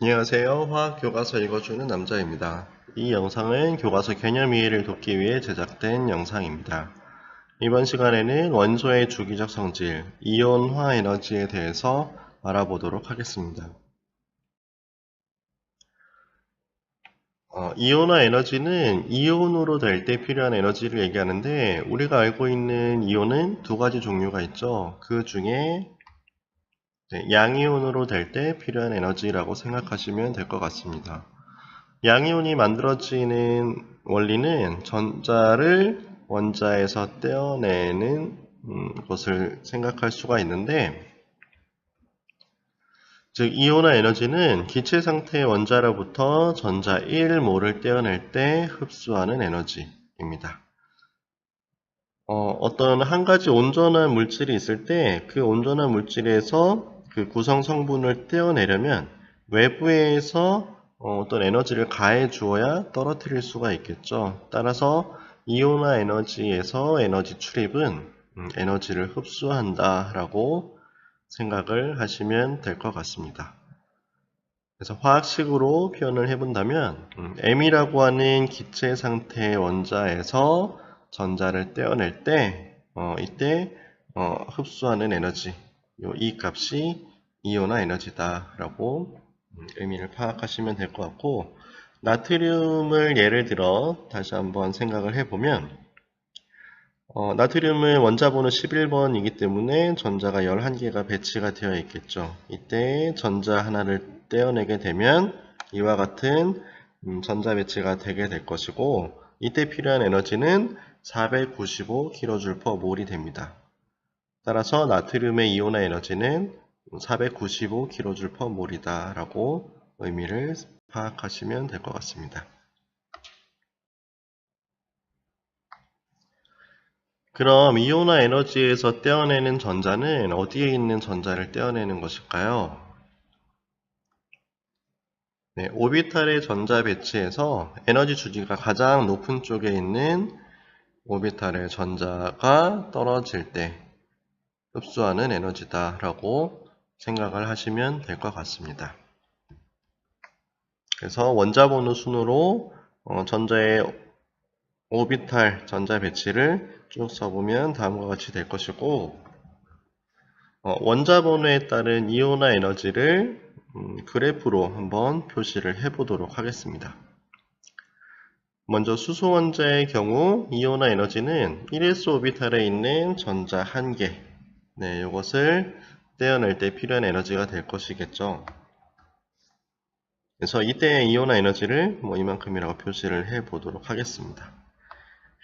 안녕하세요. 화학 교과서 읽어주는 남자입니다. 이 영상은 교과서 개념 이해를 돕기 위해 제작된 영상입니다. 이번 시간에는 원소의 주기적 성질, 이온화 에너지에 대해서 알아보도록 하겠습니다. 이온화 에너지는 이온으로 될 때 필요한 에너지를 얘기하는데, 우리가 알고 있는 이온은 두 가지 종류가 있죠. 그 중에 양이온으로 될 때 필요한 에너지라고 생각하시면 될 것 같습니다. 양이온이 만들어지는 원리는 전자를 원자에서 떼어내는 것을 생각할 수가 있는데, 즉 이온화 에너지는 기체 상태의 원자로부터 전자 1몰을 떼어낼 때 흡수하는 에너지입니다. 어떤 한 가지 온전한 물질이 있을 때 그 온전한 물질에서 그 구성 성분을 떼어내려면 외부에서 어떤 에너지를 가해 주어야 떨어뜨릴 수가 있겠죠. 따라서 이온화 에너지에서 에너지 출입은 에너지를 흡수한다 라고 생각을 하시면 될 것 같습니다. 그래서 화학식으로 표현을 해본다면 M이라고 하는 기체 상태의 원자에서 전자를 떼어낼 때 이때 흡수하는 에너지, 이 값이 이온화 에너지다 라고 의미를 파악하시면 될 것 같고, 나트륨을 예를 들어 다시 한번 생각을 해보면 나트륨은 원자번호 11번이기 때문에 전자가 11개가 배치가 되어 있겠죠. 이때 전자 하나를 떼어내게 되면 이와 같은 전자 배치가 되게 될 것이고, 이때 필요한 에너지는 495kJ/몰이 됩니다. 따라서 나트륨의 이온화 에너지는 495kJ/몰이다 라고 의미를 파악하시면 될 것 같습니다. 그럼 이온화 에너지에서 떼어내는 전자는 어디에 있는 전자를 떼어내는 것일까요? 네, 오비탈의 전자 배치에서 에너지 주기가 가장 높은 쪽에 있는 오비탈의 전자가 떨어질 때 흡수하는 에너지다 라고 생각을 하시면 될 것 같습니다. 그래서 원자 번호 순으로 전자의 오비탈 전자 배치를 쭉 써보면 다음과 같이 될 것이고, 원자 번호에 따른 이온화 에너지를 그래프로 한번 표시를 해보도록 하겠습니다. 먼저 수소 원자의 경우 이온화 에너지는 1s 오비탈에 있는 전자 1개, 이것을 떼어낼 때 필요한 에너지가 될 것이겠죠. 그래서 이때 이온화 에너지를 이만큼이라고 표시를 해보도록 하겠습니다.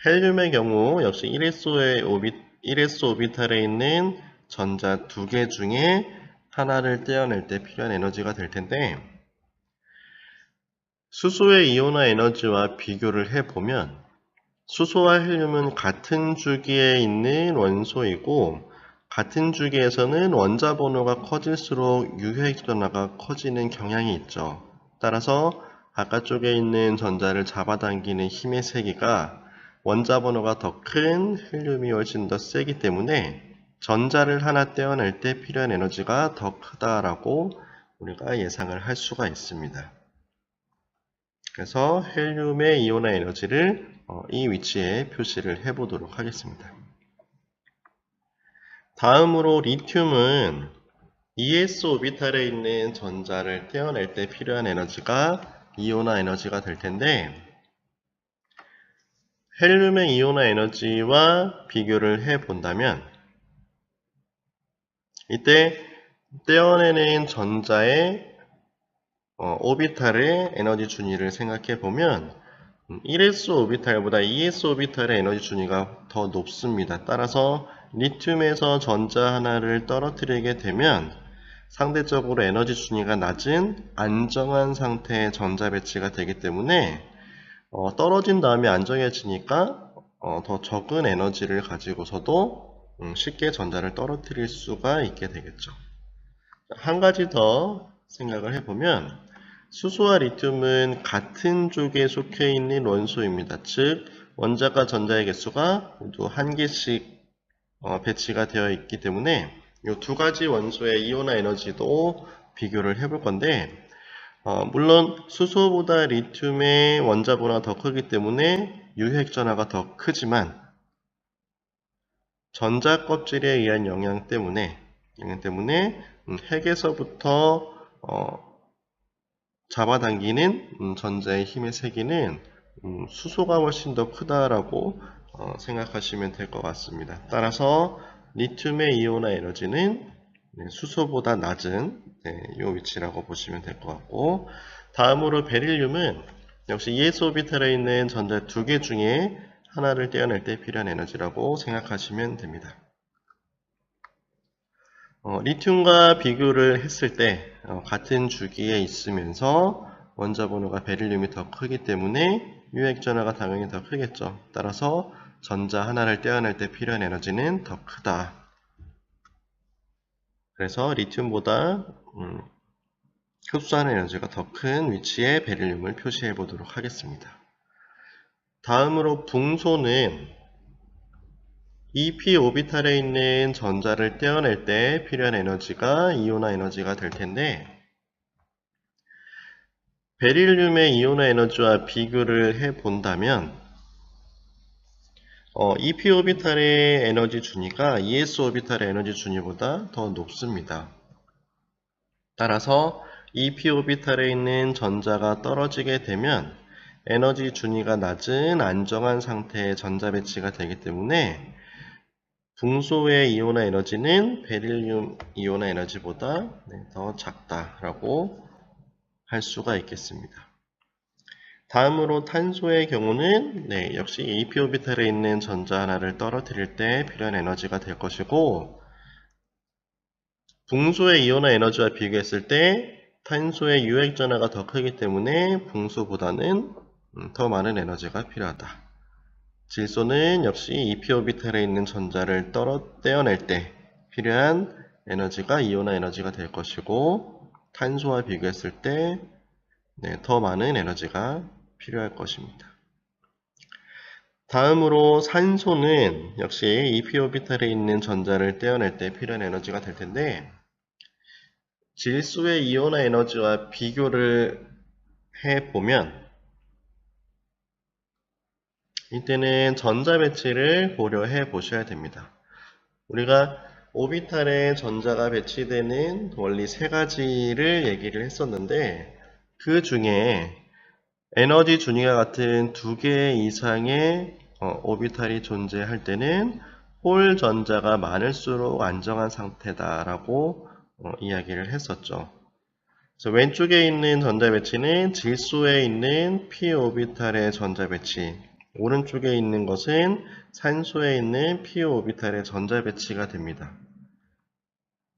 헬륨의 경우 역시 1s 오비탈에 있는 전자 2개 중에 하나를 떼어낼 때 필요한 에너지가 될 텐데, 수소의 이온화 에너지와 비교를 해보면 수소와 헬륨은 같은 주기에 있는 원소이고, 같은 주기에서는 원자 번호가 커질수록 유효액 변화가 커지는 경향이 있죠. 따라서 바깥쪽에 있는 전자를 잡아당기는 힘의 세기가 원자 번호가 더 큰 헬륨이 훨씬 더 세기 때문에 전자를 하나 떼어낼 때 필요한 에너지가 더 크다라고 우리가 예상을 할 수가 있습니다. 그래서 헬륨의 이온화 에너지를 이 위치에 표시를 해보도록 하겠습니다. 다음으로 리튬은 2s 오비탈에 있는 전자를 떼어낼 때 필요한 에너지가 이온화 에너지가 될 텐데, 헬륨의 이온화 에너지와 비교를 해본다면 이때 떼어내는 전자의 오비탈의 에너지 준위를 생각해 보면 1s 오비탈보다 2s 오비탈의 에너지 준위가 더 높습니다. 따라서 리튬에서 전자 하나를 떨어뜨리게 되면 상대적으로 에너지 준위가 낮은 안정한 상태의 전자 배치가 되기 때문에 떨어진 다음에 안정해지니까 더 적은 에너지를 가지고서도 쉽게 전자를 떨어뜨릴 수가 있게 되겠죠. 한 가지 더 생각을 해보면 수소와 리튬은 같은 쪽에 속해 있는 원소입니다. 즉 원자과 전자의 개수가 모두 한 개씩 배치가 되어 있기 때문에 이 두 가지 원소의 이온화 에너지도 비교를 해볼 건데, 물론 수소보다 리튬의 원자번호가 더 크기 때문에 유핵전하가 더 크지만 전자 껍질에 의한 영향 때문에 핵에서부터 잡아당기는 전자의 힘의 세기는 수소가 훨씬 더 크다라고 생각하시면 될 것 같습니다. 따라서 리튬의 이온화 에너지는 수소보다 낮은 이 위치라고 보시면 될 것 같고, 다음으로 베릴륨은 역시 ES 오비탈에 있는 전자 두 개 중에 하나를 떼어낼 때 필요한 에너지라고 생각하시면 됩니다. 리튬과 비교를 했을 때 같은 주기에 있으면서 원자 번호가 베릴륨이 더 크기 때문에 유핵전하가 당연히 더 크겠죠. 따라서 전자 하나를 떼어낼 때 필요한 에너지는 더 크다. 그래서 리튬보다 흡수하는 에너지가 더 큰 위치에 베릴륨을 표시해 보도록 하겠습니다. 다음으로 붕소는 EP 오비탈에 있는 전자를 떼어낼 때 필요한 에너지가 이온화 에너지가 될 텐데, 베릴륨의 이온화 에너지와 비교를 해 본다면 EP 오비탈의 에너지 준위가 ES 오비탈의 에너지 준위보다 더 높습니다. 따라서 EP 오비탈에 있는 전자가 떨어지게 되면 에너지 준위가 낮은 안정한 상태의 전자 배치가 되기 때문에 붕소의 이온화 에너지는 베릴륨 이온화 에너지보다 더 작다라고 할 수가 있겠습니다. 다음으로 탄소의 경우는 역시 EP 오비탈에 있는 전자 하나를 떨어뜨릴 때 필요한 에너지가 될 것이고, 붕소의 이온화 에너지와 비교했을 때 탄소의 유핵 전하가 더 크기 때문에 붕소보다는 더 많은 에너지가 필요하다. 질소는 역시 EP 오비탈에 있는 전자를 떼어낼 때 필요한 에너지가 이온화 에너지가 될 것이고, 탄소와 비교했을 때 더 많은 에너지가 필요할 것입니다. 다음으로 산소는 역시 EP 오비탈에 있는 전자를 떼어낼 때 필요한 에너지가 될 텐데, 질소의 이온화 에너지와 비교를 해보면 이때는 전자 배치를 고려해 보셔야 됩니다. 우리가 오비탈에 전자가 배치되는 원리 세 가지를 얘기를 했었는데, 그 중에 에너지 준위가 같은 두 개 이상의 오비탈이 존재할 때는 홀 전자가 많을수록 안정한 상태다라고 이야기를 했었죠. 그래서 왼쪽에 있는 전자 배치는 질소에 있는 p 오비탈의 전자 배치, 오른쪽에 있는 것은 산소에 있는 p 오비탈의 전자 배치가 됩니다.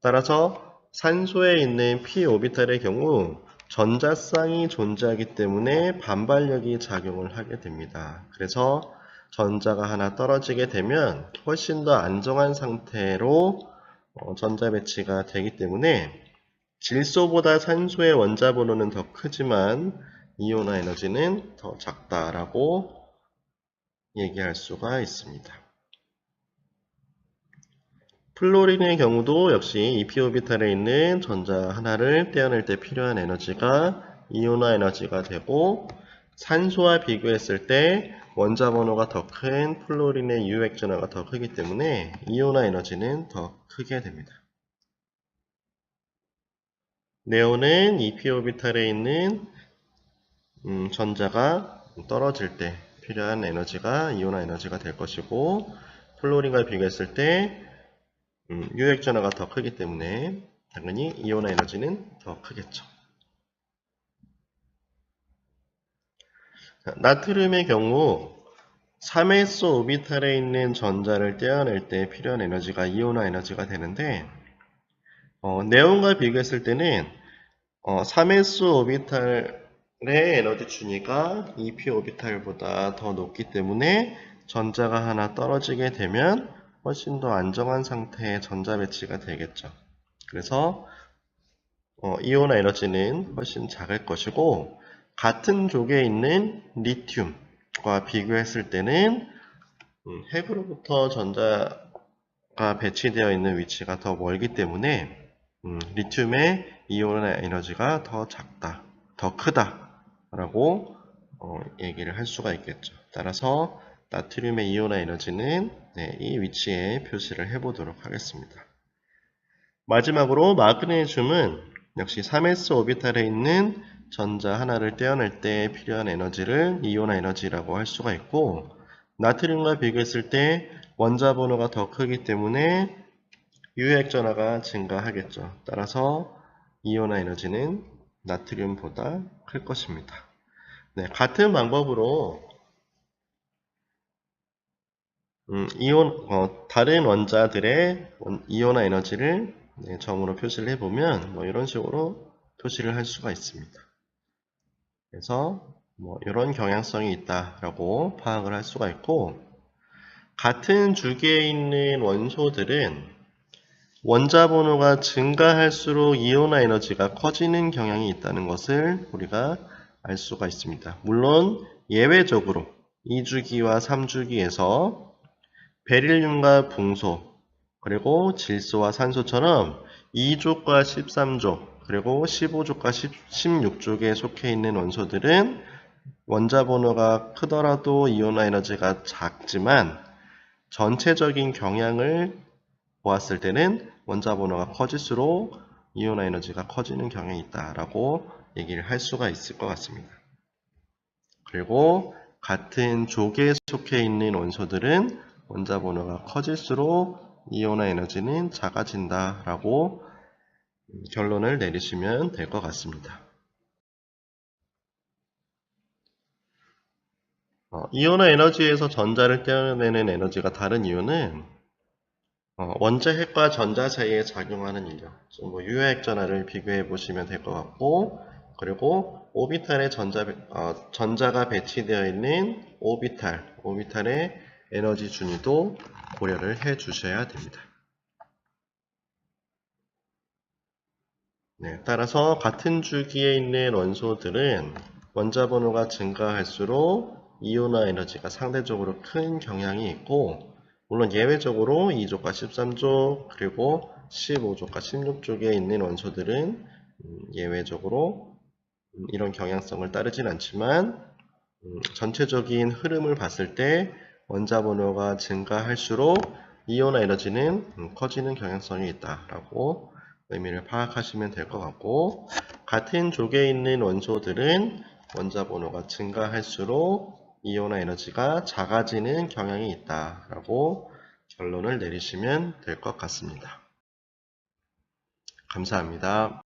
따라서 산소에 있는 p 오비탈의 경우 전자쌍이 존재하기 때문에 반발력이 작용을 하게 됩니다. 그래서 전자가 하나 떨어지게 되면 훨씬 더 안정한 상태로 전자 배치가 되기 때문에 질소보다 산소의 원자 번호는 더 크지만 이온화 에너지는 더 작다라고 얘기할 수가 있습니다. 플로린의 경우도 역시 EP 오비탈에 있는 전자 하나를 떼어낼 때 필요한 에너지가 이온화 에너지가 되고, 산소와 비교했을 때 원자 번호가 더 큰 플로린의 유핵 전하가 더 크기 때문에 이온화 에너지는 더 크게 됩니다. 네온은 EP 오비탈에 있는 전자가 떨어질 때 필요한 에너지가 이온화 에너지가 될 것이고, 플로린과 비교했을 때 유핵 전하가 더 크기 때문에 당연히 이온화 에너지는 더 크겠죠. 나트륨의 경우 3s 오비탈에 있는 전자를 떼어낼 때 필요한 에너지가 이온화 에너지가 되는데, 네온과 비교했을 때는 3s 오비탈의 에너지 준위가 EP 오비탈보다 더 높기 때문에 전자가 하나 떨어지게 되면 훨씬 더 안정한 상태의 전자 배치가 되겠죠. 그래서 이온화 에너지는 훨씬 작을 것이고, 같은 족에 있는 리튬과 비교했을 때는 핵으로부터 전자가 배치되어 있는 위치가 더 멀기 때문에 리튬의 이온화 에너지가 더 작다. 더 크다라고 얘기를 할 수가 있겠죠. 따라서 나트륨의 이온화 에너지는 이 위치에 표시를 해보도록 하겠습니다. 마지막으로 마그네슘은 역시 3s 오비탈에 있는 전자 하나를 떼어낼 때 필요한 에너지를 이온화 에너지라고 할 수가 있고, 나트륨과 비교했을 때 원자 번호가 더 크기 때문에 유효액 전하가 증가하겠죠. 따라서 이온화 에너지는 나트륨보다 클 것입니다. 같은 방법으로 다른 원자들의 이온화 에너지를 점으로 표시를 해보면 이런 식으로 표시를 할 수가 있습니다. 그래서 이런 경향성이 있다라고 파악을 할 수가 있고, 같은 주기에 있는 원소들은 원자 번호가 증가할수록 이온화 에너지가 커지는 경향이 있다는 것을 우리가 알 수가 있습니다. 물론 예외적으로 2주기와 3주기에서 베릴륨과 붕소, 그리고 질소와 산소처럼 2족과 13족, 그리고 15족과 16족에 속해 있는 원소들은 원자 번호가 크더라도 이온화 에너지가 작지만 전체적인 경향을 보았을 때는 원자 번호가 커질수록 이온화 에너지가 커지는 경향이 있다라고 얘기를 할 수가 있을 것 같습니다. 그리고 같은 족에 속해 있는 원소들은 원자 번호가 커질수록 이온화 에너지는 작아진다라고 결론을 내리시면 될 것 같습니다. 이온화 에너지에서 전자를 떼어내는 에너지가 다른 이유는 원자핵과 전자 사이에 작용하는 인력, 유효핵 전하를 비교해 보시면 될 것 같고, 그리고 오비탈에 전자가 배치되어 있는 오비탈의 에너지 준위도 고려를 해 주셔야 됩니다. 따라서 같은 주기에 있는 원소들은 원자 번호가 증가할수록 이온화 에너지가 상대적으로 큰 경향이 있고, 물론 예외적으로 2족과 13족, 그리고 15족과 16족에 있는 원소들은 예외적으로 이런 경향성을 따르진 않지만, 전체적인 흐름을 봤을 때 원자 번호가 증가할수록 이온화 에너지는 커지는 경향성이 있다라고 의미를 파악하시면 될 것 같고, 같은 족에 있는 원소들은 원자 번호가 증가할수록 이온화 에너지가 작아지는 경향이 있다라고 결론을 내리시면 될 것 같습니다. 감사합니다.